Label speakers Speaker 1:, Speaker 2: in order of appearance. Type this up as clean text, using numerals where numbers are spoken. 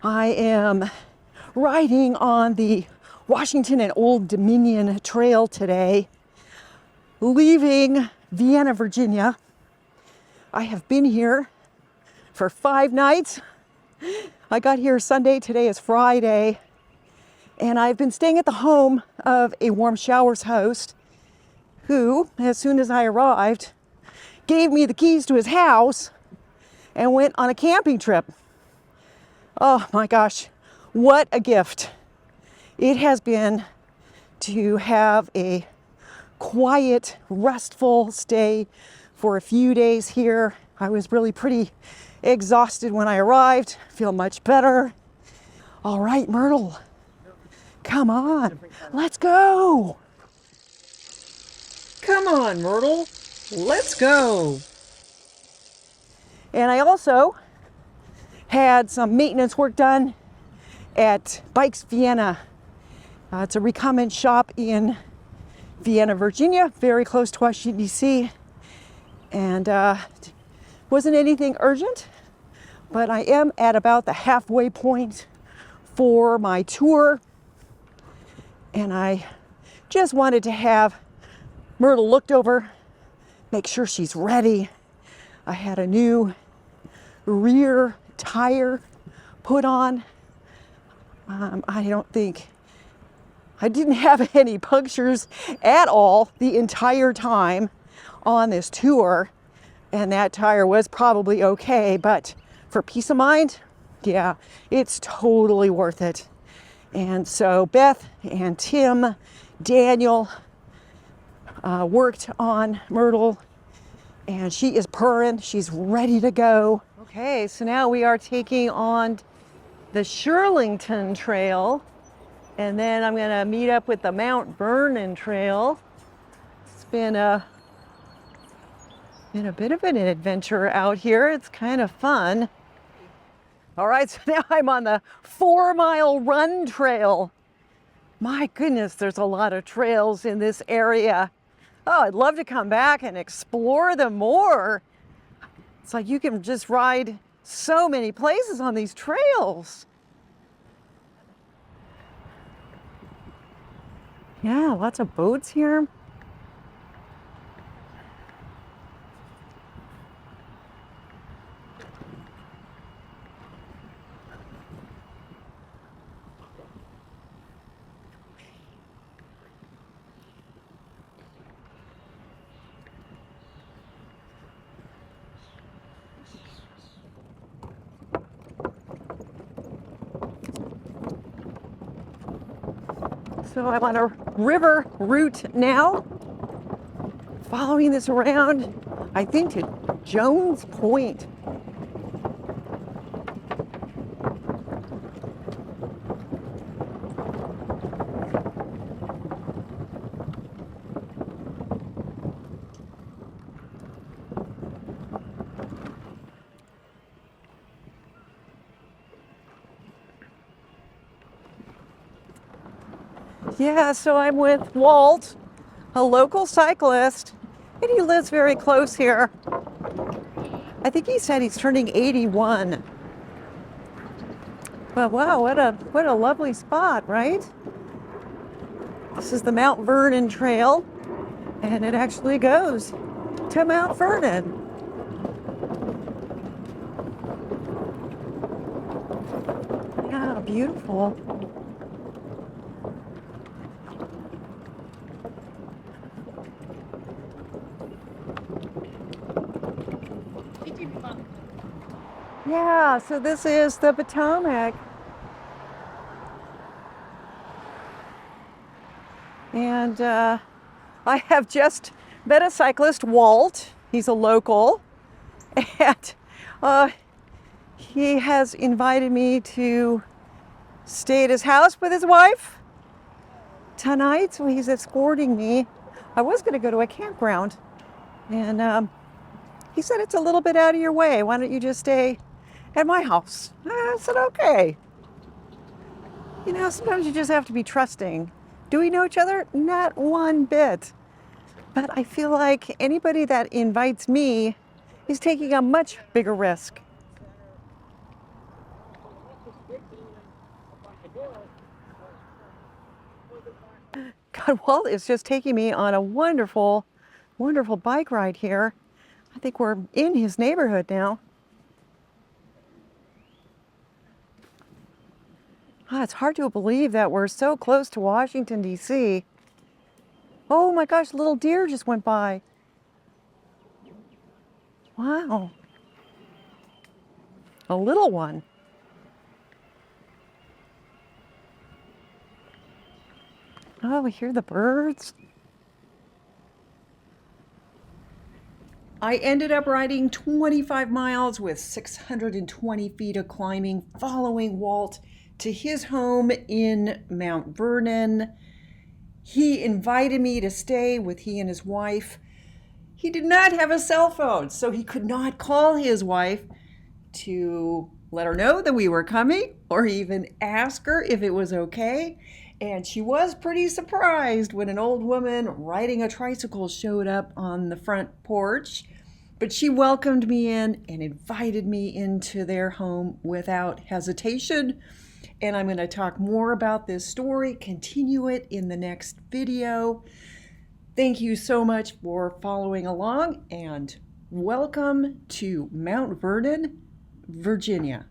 Speaker 1: I am riding on the Washington and Old Dominion Trail today, leaving Vienna, Virginia. I have been here for 5 nights. I got here Sunday, today is Friday, and I've been staying at the home of a Warmshowers host who, as soon as I arrived, gave me the keys to his house and went on a camping trip. Oh my gosh, what a gift it has been to have a quiet, restful stay for a few days here. I was really pretty exhausted when I arrived, feel much better. All right, Myrtle, come on, let's go. Come on, Myrtle, let's go. And I also had some maintenance work done at Bikes Vienna. It's a recumbent shop in Vienna, Virginia, very close to Washington, D.C. And wasn't anything urgent, but I am at about the halfway point for my tour. And I just wanted to have Myrtle looked over, make sure she's ready. I had a new rear tire put on. I didn't have any punctures at all the entire time on this tour, and that tire was probably okay, but for peace of mind, yeah, it's totally worth it. And so Beth and Tim, Daniel worked on Myrtle, and she is purring, she's ready to go. Okay, so now we are taking on the Shirlington Trail, and then I'm gonna meet up with the Mt Vernon Trail. It's been a bit of an adventure out here. It's kind of fun. All right, so now I'm on the 4-mile run trail. My goodness, there's a lot of trails in this area. Oh, I'd love to come back and explore them more. It's like you can just ride so many places on these trails. Yeah, lots of boats here. So I'm on a river route now, following this around, I think, to Jones Point. Yeah, so I'm with Walt, a local cyclist, and he lives very close here. I think he said he's turning 81. But wow, what a lovely spot, right? This is the Mt Vernon Trail, and it actually goes to Mt Vernon. Yeah, beautiful. Yeah, so this is the Potomac. And I have just met a cyclist, Walt. He's a local. And he has invited me to stay at his house with his wife tonight. So he's escorting me. I was going to go to a campground. And he said, it's a little bit out of your way. Why don't you just stay at my house? I said, okay. You know, sometimes you just have to be trusting. Do we know each other? Not one bit. But I feel like anybody that invites me is taking a much bigger risk. God, Walt is just taking me on a wonderful, wonderful bike ride here. I think we're in his neighborhood now. It's hard to believe that we're so close to Washington, D.C. Oh my gosh, a little deer just went by. Wow. A little one. Oh, we hear the birds. I ended up riding 25 miles with 620 feet of climbing, following Walt to his home in Mt Vernon. He invited me to stay with he and his wife. He did not have a cell phone, so he could not call his wife to let her know that we were coming or even ask her if it was okay. And she was pretty surprised when an old woman riding a tricycle showed up on the front porch. But she welcomed me in and invited me into their home without hesitation. And I'm going to talk more about this story, continue it in the next video. Thank you so much for following along, and welcome to Mount Vernon, Virginia.